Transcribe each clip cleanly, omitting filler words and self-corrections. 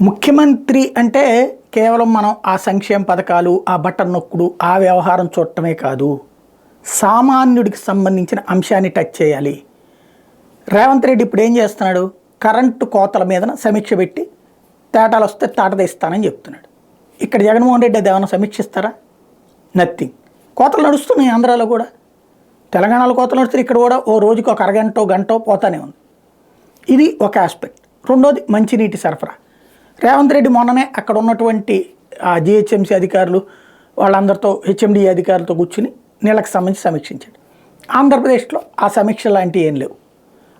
ముఖ్యమంత్రి అంటే కేవలం మనం ఆ సంక్షేమ పథకాలు, ఆ బటన్ నొక్కుడు, ఆ వ్యవహారం చూడటమే కాదు. సామాన్యుడికి సంబంధించిన అంశాన్ని టచ్ చేయాలి. రేవంత్ రెడ్డి ఇప్పుడు ఏం చేస్తున్నాడు? కరెంటు కోతల మీద సమీక్ష పెట్టి తేటాలు వస్తే తాటదేస్తానని చెప్తున్నాడు. ఇక్కడ జగన్మోహన్ రెడ్డి అది ఏమైనా సమీక్షిస్తారా? నథింగ్. కోతలు నడుస్తున్నాయి ఆంధ్రాలో కూడా. తెలంగాణలో కోతలు నడుస్తున్నాయి, ఇక్కడ కూడా ఓ రోజుకి ఒక అరగంటో గంటో పోతానే ఉంది. ఇది ఒక ఆస్పెక్ట్. రెండోది మంచినీటి సరఫరా. రేవంత్ రెడ్డి మొన్ననే అక్కడ ఉన్నటువంటి జిహెచ్ఎంసీ అధికారులు వాళ్ళందరితో, హెచ్ఎండి అధికారులతో కూర్చుని నీళ్ళకి సంబంధించి సమీక్షించాడు. ఆంధ్రప్రదేశ్లో ఆ సమీక్ష లాంటివి ఏం లేవు.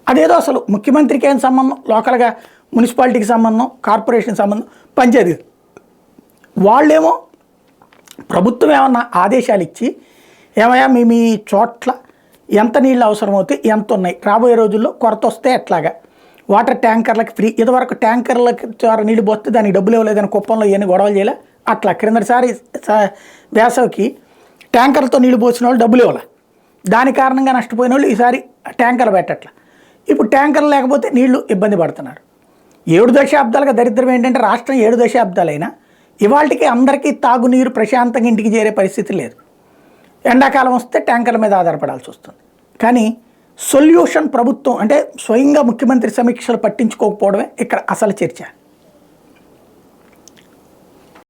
అదేదో అసలు ముఖ్యమంత్రికి ఏం సంబంధం, లోకల్గా మున్సిపాలిటీకి సంబంధం, కార్పొరేషన్ సంబంధం, పంచాయతీ వాళ్ళేమో ప్రభుత్వం ఏమన్నా ఆదేశాలు ఇచ్చి ఏమయ్యా మీ చోట్ల ఎంత నీళ్ళు అవసరమవుతాయి, ఎంత ఉన్నాయి, రాబోయే రోజుల్లో కొరత వస్తే ఎట్లాగా, వాటర్ ట్యాంకర్లకి ఫ్రీ. ఇదివరకు ట్యాంకర్లకి ద్వారా నీళ్ళు పోస్తే దానికి డబ్బులు ఇవ్వలేదని కుప్పంలో ఇవన్నీ గొడవలు చేయలే. అట్లా క్రిందటిసారి వేసవికి ట్యాంకర్లతో నీళ్ళు పోసిన వాళ్ళు డబ్బులు ఇవ్వాలి. దాని కారణంగా నష్టపోయిన వాళ్ళు ఈసారి ట్యాంకర్లు పెట్టట్ల. ఇప్పుడు ట్యాంకర్లు లేకపోతే నీళ్లు ఇబ్బంది పడుతున్నారు. 7 దశాబ్దాలుగా దరిద్రం ఏంటంటే రాష్ట్రం 7 దశాబ్దాలైనా ఇవాళకి అందరికీ తాగునీరు ప్రశాంతంగా ఇంటికి చేరే పరిస్థితి లేదు. ఎండాకాలం వస్తే ట్యాంకర్ల మీద ఆధారపడాల్సి వస్తుంది. కానీ సొల్యూషన్ ప్రభుత్వం అంటే స్వయంగా ముఖ్యమంత్రి సమీక్షలు పట్టించుకోకపోవడమే ఇక్కడ అసలు చర్చ.